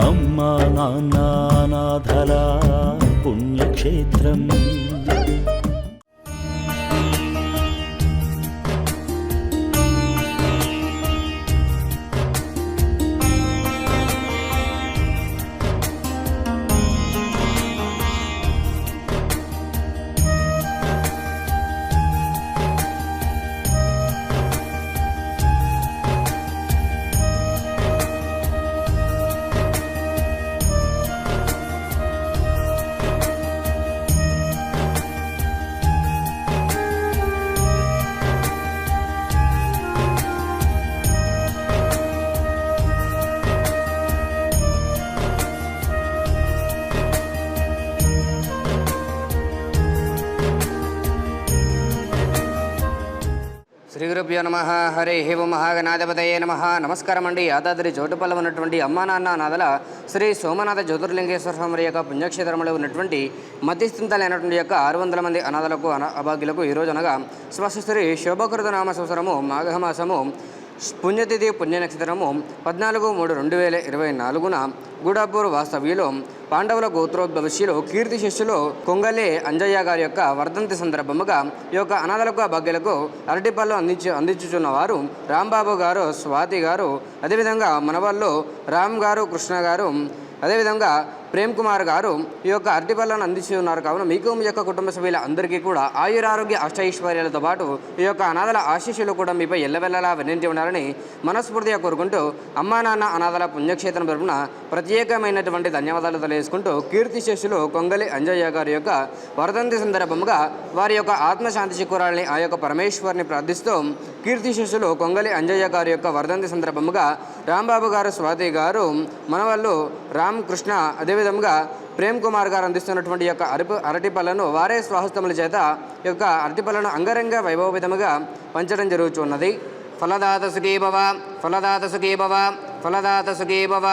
అమ్మా నాన్న అనాథల పుణ్యక్షేత్రం. శ్రీ గురుభ్యో నమ. హరి ఓం మహాగణాధిపతయే నమ. నమస్కారం అండి. యాదాద్రి చోటుపల్ల ఉన్నటువంటి అమ్మా నాన్న నాదల శ్రీ సోమనాథ జ్యోతిర్లింగేశ్వర స్వామి యొక్క పుణ్యక్షేత్రంలో ఉన్నటువంటి మధ్యస్థితులైనటువంటి యొక్క 600 మంది అనాథలకు అభాగ్యులకు ఈరోజు అనగా స్వశ్రీ శోభకృత నామ సంవత్సరము మాఘమాసము పుణ్యతిథి పుణ్య నక్షత్రము 14/3/2024 గూడాపూర్ వాస్తవ్యులు పాండవుల గోత్రోద్భవశిలో కీర్తి శిష్యులు కొంగలే అంజయ్య గారి యొక్క వర్ధంతి సందర్భముగా ఈ యొక్క అనాథలకు అభాగ్యులకు అరటిపళ్ళు అందించుచున్న వారు రాంబాబు గారు, స్వాతి గారు, అదేవిధంగా మనవాళ్ళు రామ్ గారు, కృష్ణ గారు, అదేవిధంగా ప్రేమ్ కుమార్ గారు ఈ యొక్క అరటిపళ్ళను అందిస్తూ ఉన్నారు. కావున మీకు మీ యొక్క కుటుంబ సభ్యుల అందరికీ కూడా ఆయురారోగ్య అష్టైశ్వర్యాలతో పాటు ఈ యొక్క అనాథల ఆశీస్సులు కూడా మీపై ఎల్లవెల్లలా వెన్నంటి ఉండాలని మనస్ఫూర్తిగా కోరుకుంటూ అమ్మా నాన్న అనాథల పుణ్యక్షేత్రం తరపున ప్రత్యేకమైనటువంటి ధన్యవాదాలు తెలియజేసుకుంటూ కీర్తి శిష్యులు కొంగలి అంజయ్య గారి యొక్క వర్ధంతి సందర్భంగా వారి యొక్క ఆత్మశాంతి చేకూరాలని ఆ యొక్క పరమేశ్వరిని ప్రార్థిస్తూ కీర్తి శిష్యులు కొంగలి అంజయ్య గారి యొక్క వర్ధంతి సందర్భంగా రాంబాబు గారు, స్వాతి గారు, మనవాళ్ళు రామ్, కృష్ణ, అదేవిధంగా ప్రేమ్ కుమార్ గారు అందిస్తున్నటువంటి యొక్క అరటిపళ్ళను వారే స్వహస్తముల చేత ఈ యొక్క అరటిపళ్ళను అంగరంగ వైభవవిధముగా పంచడం జరుగుతున్నది. ఫలదాత సుఖీ భవ, ఫలదాత సుఖీ భవ, ఫలదాత సుఖీ భవ.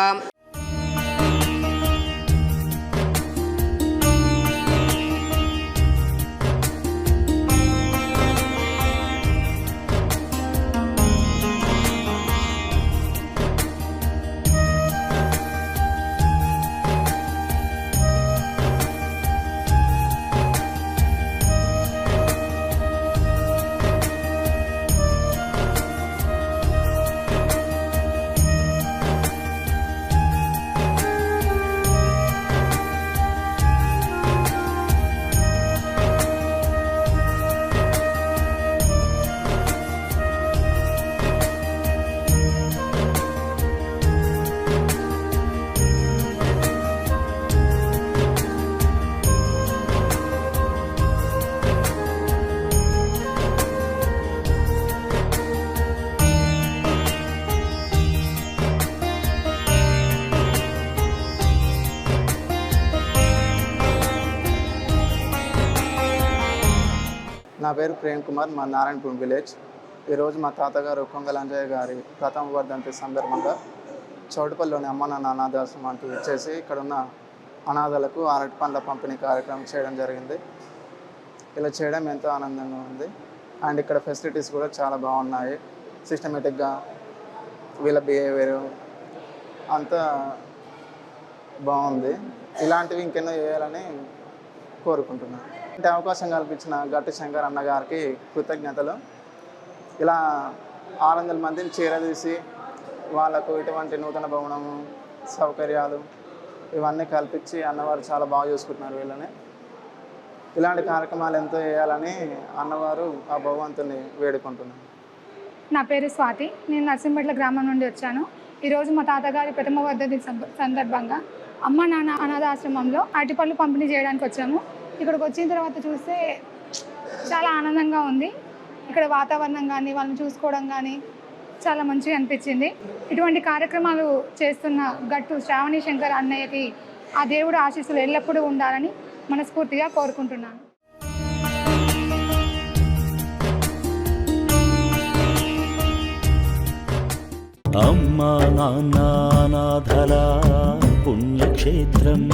నా పేరు ప్రేమ్ కుమార్, మా నారాయణపూర్ విలేజ్. ఈరోజు మా తాతగారు కొంగల అంజయ్య గారి ప్రథమ వర్ధంతి సందర్భంగా చౌటుపల్లిలోని అమ్మ నాన్న అనాథాశ్రమానికి వచ్చేసి ఇక్కడ ఉన్న అనాథలకు అరటి పండ్ల పంపిణీ కార్యక్రమం చేయడం జరిగింది. ఇలా చేయడం ఎంతో ఆనందంగా ఉంది. అండ్ ఇక్కడ ఫెసిలిటీస్ కూడా చాలా బాగున్నాయి. సిస్టమేటిక్గా వీళ్ళ బిహేవియర్ అంతా బాగుంది. ఇలాంటివి ఇంకెన్నో చేయాలని కోరుకుంటున్నాను. అంటే అవకాశం కల్పించిన గట్టి శంకర్ అన్న గారికి కృతజ్ఞతలు. ఇలా 600 మందిని చేరదీసి వాళ్ళకు ఇటువంటి నూతన భవనము, సౌకర్యాలు ఇవన్నీ కల్పించి అన్నవారు చాలా బాగా చూసుకుంటున్నారు వీళ్ళని. ఇలాంటి కార్యక్రమాలు ఎంతో చేయాలని అన్నవారు ఆ భగవంతుని వేడుకుంటున్నాను. నా పేరు స్వాతి. నేను నర్సింపేట గ్రామం నుండి వచ్చాను. ఈరోజు మా తాతగారి ప్రథమ వర్ధంతి సందర్భంగా అమ్మ నాన్న అనాథాశ్రమంలో అరటిపళ్ళు పంపిణీ చేయడానికి వచ్చాము. ఇక్కడికి వచ్చిన తర్వాత చూస్తే చాలా ఆనందంగా ఉంది. ఇక్కడ వాతావరణం కానీ వాళ్ళని చూసుకోవడం కానీ చాలా మంచిగా అనిపించింది. ఇటువంటి కార్యక్రమాలు చేస్తున్న గట్టు శ్రావణి శంకర్ అన్నయ్యకి ఆ దేవుడు ఆశీస్సులు ఎల్లప్పుడూ ఉండాలని మనస్ఫూర్తిగా కోరుకుంటున్నాను. అమ్మా నాన్న అనాథల పుణ్యక్షేత్రం.